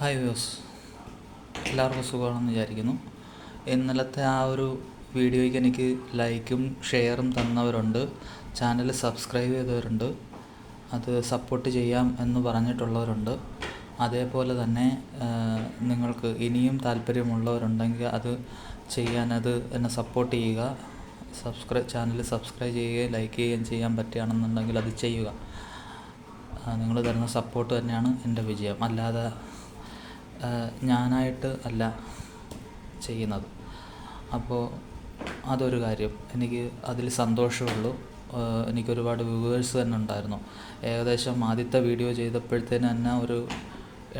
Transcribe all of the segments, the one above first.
Hi views, എല്ലാവർക്കും സുഖമാണെന്ന് വിചാരിക്കുന്നു. ഇന്നലത്തെ ആ ഒരു വീഡിയോയ്ക്ക് എനിക്ക് ലൈക്കും ഷെയറും തന്നവരുണ്ട്, ചാനൽ സബ്സ്ക്രൈബ് ചെയ്തവരുണ്ട്, അത് സപ്പോർട്ട് ചെയ്യാം എന്ന് പറഞ്ഞിട്ടുള്ളവരുണ്ട്. അതേപോലെ തന്നെ നിങ്ങൾക്ക് ഇനിയും താല്പര്യമുള്ളവരുണ്ടെങ്കിൽ അത് ചെയ്യാനത് എന്നെ സപ്പോർട്ട് ചെയ്യുക. ചാനൽ സബ്സ്ക്രൈബ് ചെയ്യുകയും ലൈക്ക് ചെയ്യുകയും ചെയ്യാൻ പറ്റുകയാണെന്നുണ്ടെങ്കിൽ അത് ചെയ്യുക. നിങ്ങൾ തരുന്ന സപ്പോർട്ട് തന്നെയാണ് എൻ്റെ വിജയം, അല്ലാതെ ഞാനായിട്ട് അല്ല ചെയ്യുന്നത്. അപ്പോൾ അതൊരു കാര്യം, എനിക്ക് അതിൽ സന്തോഷമുള്ളൂ. എനിക്കൊരുപാട് വ്യൂവേഴ്സ് തന്നെ ഉണ്ടായിരുന്നു. ഏകദേശം ആദ്യത്തെ വീഡിയോ ചെയ്തപ്പോഴത്തേന് തന്നെ ഒരു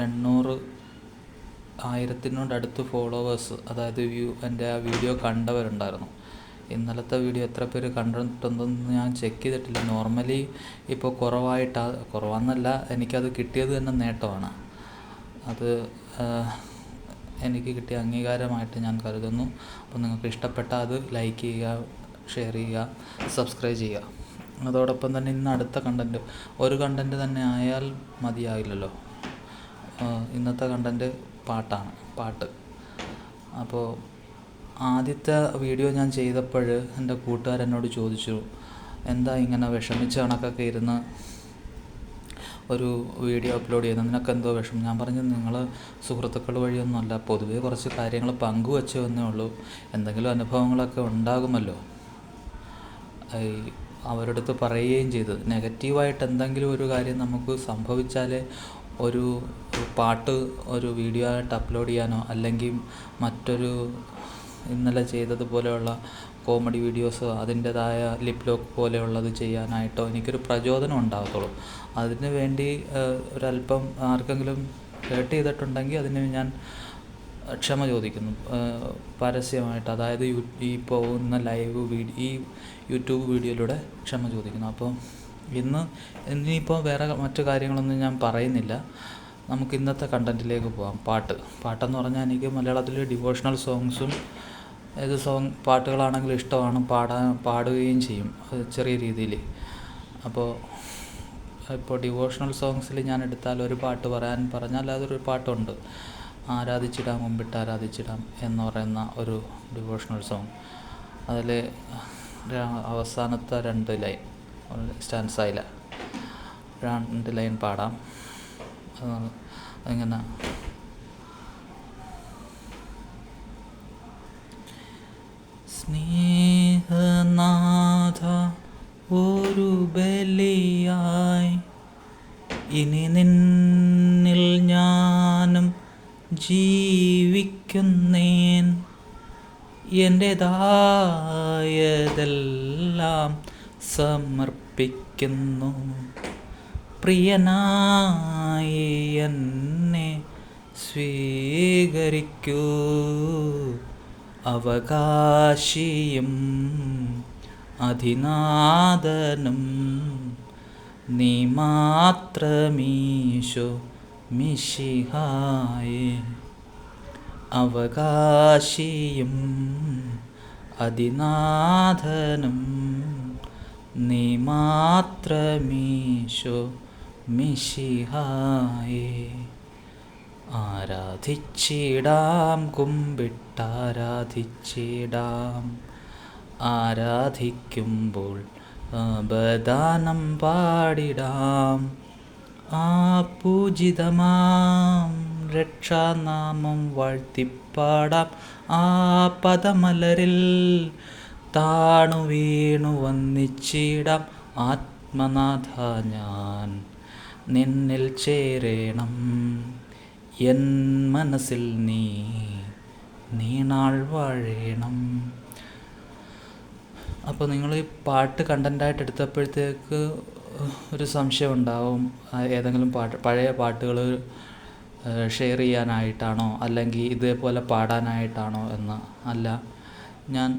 800,000 ഫോളോവേഴ്സ്, അതായത് എൻ്റെ ആ വീഡിയോ കണ്ടവരുണ്ടായിരുന്നു. ഇന്നലത്തെ വീഡിയോ എത്ര പേര് കണ്ടിട്ടുണ്ടെന്ന് ഞാൻ ചെക്ക് ചെയ്തിട്ടില്ല. നോർമലി ഇപ്പോൾ കുറവാന്നല്ല, എനിക്കത് കിട്ടിയത് തന്നെ നേട്ടമാണ്. അത് എനിക്ക് കിട്ടിയ അംഗീകാരമായിട്ട് ഞാൻ കരുതുന്നു. അപ്പോൾ നിങ്ങൾക്ക് ഇഷ്ടപ്പെട്ടാൽ അത് ലൈക്ക് ചെയ്യുക, ഷെയർ ചെയ്യുക, സബ്സ്ക്രൈബ് ചെയ്യുക. അതോടൊപ്പം തന്നെ ഇന്ന് അടുത്ത ഒരു കണ്ടൻറ്റ് തന്നെ ആയാൽ മതിയാകില്ലല്ലോ. ഇന്നത്തെ കണ്ടൻറ്റ് പാട്ട്. അപ്പോൾ ആദ്യത്തെ വീഡിയോ ഞാൻ ചെയ്തപ്പോൾ എൻ്റെ കൂട്ടുകാരെന്നോട് ചോദിച്ചു, എന്താ ഇങ്ങനെ വിഷമിച്ച കണക്കൊക്കെ ഇരുന്ന് ഒരു വീഡിയോ അപ്ലോഡ് ചെയ്യുന്നത്, നിനക്കെന്തോ വിഷമം? ഞാൻ പറഞ്ഞു, നിങ്ങൾ സുഹൃത്തുക്കൾ വഴിയൊന്നുമല്ല, പൊതുവേ കുറച്ച് കാര്യങ്ങൾ പങ്കുവെച്ചു എന്നേ ഉള്ളൂ. എന്തെങ്കിലും അനുഭവങ്ങളൊക്കെ ഉണ്ടാകുമല്ലോ. അവരുടെ അടുത്ത് പറയുകയും ചെയ്തു, നെഗറ്റീവായിട്ട് എന്തെങ്കിലും ഒരു കാര്യം നമുക്ക് സംഭവിച്ചാലേ ഒരു പാട്ട് ഒരു വീഡിയോ ആയിട്ട് അപ്ലോഡ് ചെയ്യാനോ അല്ലെങ്കിൽ മറ്റൊരു ഇന്നലെ ചെയ്തതുപോലെയുള്ള കോമഡി വീഡിയോസോ അതിൻ്റേതായ ലിപ് ലോക്ക് പോലെയുള്ളത് ചെയ്യാനായിട്ടോ എനിക്കൊരു പ്രചോദനം ഉണ്ടാകത്തുള്ളൂ. അതിന് വേണ്ടി ഒരല്പം ആർക്കെങ്കിലും ഹേർട്ട് ചെയ്തിട്ടുണ്ടെങ്കിൽ അതിന് ഞാൻ ക്ഷമ ചോദിക്കുന്നു പരസ്യമായിട്ട്. അതായത് ഈ പോകുന്ന ഈ യൂട്യൂബ് വീഡിയോയിലൂടെ ക്ഷമ ചോദിക്കുന്നു. അപ്പോൾ ഇനിയിപ്പോൾ വേറെ മറ്റു കാര്യങ്ങളൊന്നും ഞാൻ പറയുന്നില്ല. നമുക്ക് ഇന്നത്തെ കണ്ടൻറ്റിലേക്ക് പോകാം. പാട്ടെന്ന് പറഞ്ഞാൽ എനിക്ക് മലയാളത്തിൽ ഡിവോഷണൽ സോങ്സും പാട്ടുകളാണെങ്കിലും ഇഷ്ടമാണ്, പാടുകയും ചെയ്യും ചെറിയ രീതിയിൽ. ഇപ്പോൾ ഡിവോഷണൽ സോങ്സിൽ ഞാൻ എടുത്താൽ ഒരു പാട്ട് പറഞ്ഞാൽ അതൊരു പാട്ടുണ്ട്, ആരാധിച്ചിടാം മുമ്പിട്ട് ആരാധിച്ചിടാം എന്ന് പറയുന്ന ഒരു ഡിവോഷണൽ സോങ്. അതിൽ അവസാനത്തെ 2 ലൈൻ സ്റ്റാൻസായില്ല, 2 ലൈൻ പാടാം. അങ്ങനെ സ്നേഹനാഥ ഒരു ബലിയായി ഇനി നിന്നിൽ ഞാനും ജീവിക്കുന്നേൻ, എൻ്റെതായതെല്ലാം സമർപ്പിക്കുന്നു, പ്രിയനായി എന്നെ സ്വീകരിക്കൂ, അവകാശിയും അധിനാഥനും നീ മാത്രമീശോ മിശിഹായേ, അവകാശിയും അധിനാഥനും നീ മാത്രമീശോ മിശിഹായേ. ആരാധിച്ചിടാം കുമ്പിട്ടാരാധിച്ചിടാം, ആരാധിക്കുമ്പോൾ അപദാനം പാടിടാം, ആ പൂജിതമാം രക്ഷാനാമം വാഴ്ത്തിപ്പാടാം, ആ പദമലരിൽ താണു വീണു വന്നിച്ചിടാം, ആത്മനാഥ ഞാൻ നിന്നിൽ ചേരണം, എൻ മനസ്സിൽ നീണാൾ വാഴേണം. അപ്പോൾ നിങ്ങൾ ഈ പാട്ട് കണ്ടൻ്റായിട്ട് എടുത്തപ്പോഴത്തേക്ക് ഒരു സംശയം ഉണ്ടാവും, ഏതെങ്കിലും പഴയ പാട്ടുകൾ ഷെയർ ചെയ്യാനായിട്ടാണോ അല്ലെങ്കിൽ ഇതേപോലെ പാടാനായിട്ടാണോ എന്ന്. അല്ല, ഞാൻ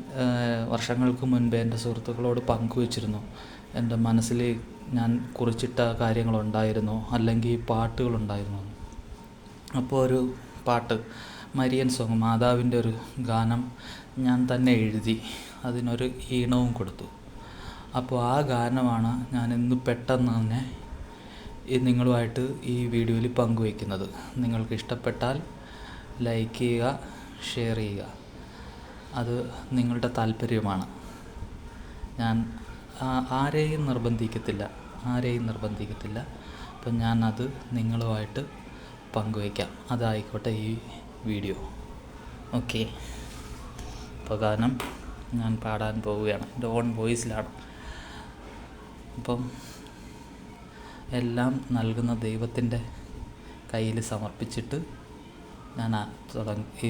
വർഷങ്ങൾക്ക് മുൻപേ എൻ്റെ സുഹൃത്തുക്കളോട് പങ്കുവച്ചിരുന്നു, എൻ്റെ മനസ്സിൽ ഞാൻ കുറിച്ചിട്ട കാര്യങ്ങളുണ്ടായിരുന്നു, അല്ലെങ്കിൽ പാട്ടുകളുണ്ടായിരുന്നു. അപ്പോൾ ഒരു പാട്ട്, മരിയൻ സോങ്, മാതാവിൻ്റെ ഒരു ഗാനം ഞാൻ തന്നെ എഴുതി അതിനൊരു ഈണവും കൊടുത്തു. അപ്പോൾ ആ ഗാനമാണ് ഞാൻ ഇന്ന് പെട്ടെന്ന് തന്നെ നിങ്ങളുമായിട്ട് ഈ വീഡിയോയിൽ പങ്കുവയ്ക്കുന്നത്. നിങ്ങൾക്ക് ഇഷ്ടപ്പെട്ടാൽ ലൈക്ക് ചെയ്യുക, ഷെയർ ചെയ്യുക. അത് നിങ്ങളുടെ താല്പര്യമാണ്. ഞാൻ ആരെയും നിർബന്ധിക്കത്തില്ല. അപ്പം ഞാനത് നിങ്ങളുമായിട്ട് പങ്കുവയ്ക്കാം. അതായിക്കോട്ടെ ഈ വീഡിയോ. ഓക്കെ. അപ്പോൾ ഗാനം ഞാൻ പാടാൻ പോവുകയാണ്. എൻ്റെ ഓൺ വോയിസിലാണ്. അപ്പം എല്ലാം നൽകുന്ന ദൈവത്തിൻ്റെ കയ്യിൽ സമർപ്പിച്ചിട്ട് ഞാൻ ഈ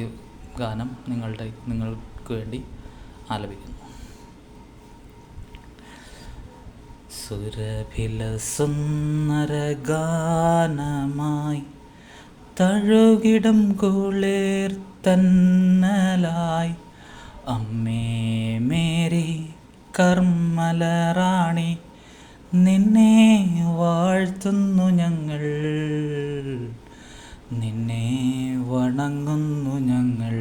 ഗാനം നിങ്ങൾക്ക് വേണ്ടി ആലപിക്കുന്നു. സുരഭിലസുന്ദരഗാനമായി തഴുകിടും കുളിർത്തന്നലായി അമ്മേ മേരി കർമ്മലറാണി, നിന്നെ വാഴ്ത്തുന്നു ഞങ്ങൾ, നിന്നെ വണങ്ങുന്നു ഞങ്ങൾ.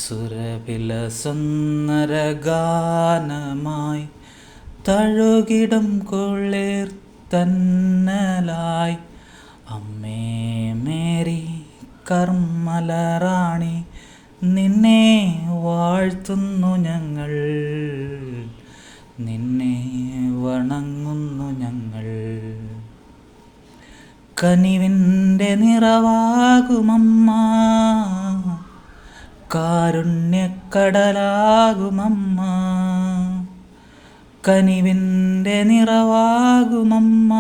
സുരഭിലസുന്ദരഗാനമായി തഴുകിടും കുളിർത്തന്നലായി അമ്മേ മേരി കർമ്മലറാണി, നിന്നെ വാഴ്ത്തുന്നു ഞങ്ങൾ, നിന്നെ വണങ്ങുന്നു ഞങ്ങൾ. കനിവിൻ്റെ നിറവാകുമമ്മ, കാരുണ്യക്കടലാകുമമ്മ. കനിവിൻ്റെ നിറവാകുമമ്മ,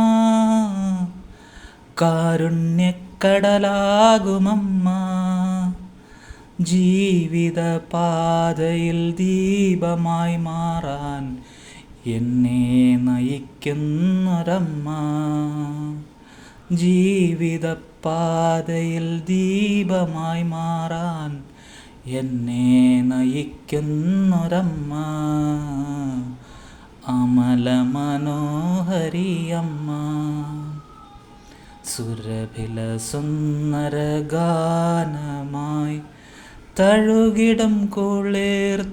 കാരുണ്യക്കടലാകുമമ്മ. ജീവിത പാതയിൽ ദീപമായി മാറാൻ എന്നെ നയിക്കുന്നൊരമ്മ. ജീവിത പാതയിൽ ദീപമായി മാറാൻ എന്നെ നയിക്കുന്നൊരമ്മ. അമല മനോഹരിയമ്മ. സുരഭിലസുന്ദരഗാനമായി തഴുകിടും കുളിർത്തന്നലായി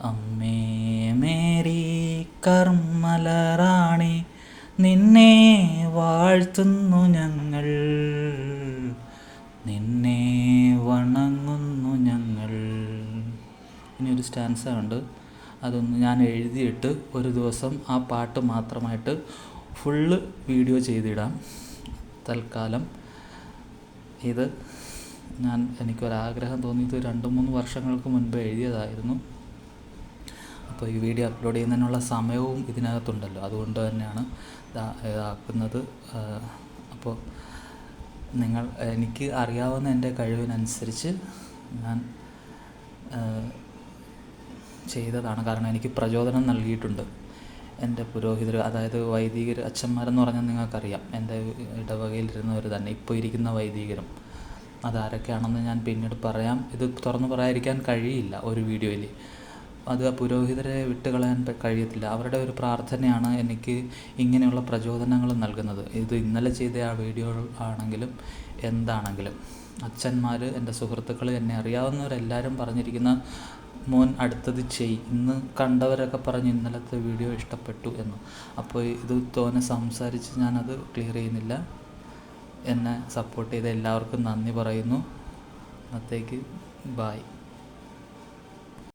അമ്മേ മേരി കർമ്മലറാണി, നിന്നെ വാഴ്ത്തുന്നു ഞങ്ങൾ, നിന്നെ വണങ്ങുന്നു ഞങ്ങൾ. ഇനിയൊരു സ്റ്റാൻസ ഉണ്ട്. അതൊന്ന് ഞാൻ എഴുതിയിട്ട് ഒരു ദിവസം ആ പാട്ട് മാത്രമായിട്ട് ഫുള്ള് വീഡിയോ ചെയ്തിടാം. തൽക്കാലം ഇത് എനിക്കൊരാഗ്രഹം തോന്നിയത് 2-3 വർഷങ്ങൾക്ക് മുൻപ് എഴുതിയതായിരുന്നു. അപ്പോൾ ഈ വീഡിയോ അപ്ലോഡ് ചെയ്യുന്നതിനുള്ള സമയവും ഇതിനകത്തുണ്ടല്ലോ, അതുകൊണ്ട് തന്നെയാണ് ഇതാക്കുന്നത്. അപ്പോൾ എനിക്ക് അറിയാവുന്ന എൻ്റെ കഴിവിനനുസരിച്ച് ഞാൻ ചെയ്തതാണ്. കാരണം എനിക്ക് പ്രചോദനം നൽകിയിട്ടുണ്ട് എൻ്റെ പുരോഹിതർ, അതായത് വൈദികർ, അച്ഛന്മാരെന്ന് പറഞ്ഞാൽ നിങ്ങൾക്കറിയാം. എൻ്റെ ഇടവകയിലിരുന്നവർ തന്നെ, ഇപ്പോൾ ഇരിക്കുന്ന വൈദികരും. അതാരൊക്കെയാണെന്ന് ഞാൻ പിന്നീട് പറയാം. ഇത് തുറന്നു പറയാതിരിക്കാൻ കഴിയില്ല ഒരു വീഡിയോയിൽ. അത് ആ പുരോഹിതരെ വിട്ടുകളയാൻ കഴിയത്തില്ല. അവരുടെ ഒരു പ്രാർത്ഥനയാണ് എനിക്ക് ഇങ്ങനെയുള്ള പ്രചോദനങ്ങൾ നൽകുന്നത്. ഇത് ഇന്നലെ ചെയ്ത ആ വീഡിയോ ആണെങ്കിലും എന്താണെങ്കിലും അച്ഛന്മാർ, എൻ്റെ സുഹൃത്തുക്കൾ, എന്നെ അറിയാവുന്നവരെല്ലാവരും പറഞ്ഞിരിക്കുന്ന മോൻ അടുത്തത് ഇന്ന് കണ്ടവരൊക്കെ പറഞ്ഞ് ഇന്നലത്തെ വീഡിയോ ഇഷ്ടപ്പെട്ടു എന്ന്. അപ്പോൾ ഇത് തോനെ സംസാരിച്ച് ഞാനത് ക്ലിയർ ചെയ്യുന്നില്ല. എന്നെ സപ്പോർട്ട് ചെയ്ത എല്ലാവർക്കും നന്ദി പറയുന്നു. അന്നത്തേക്ക് ബായ്.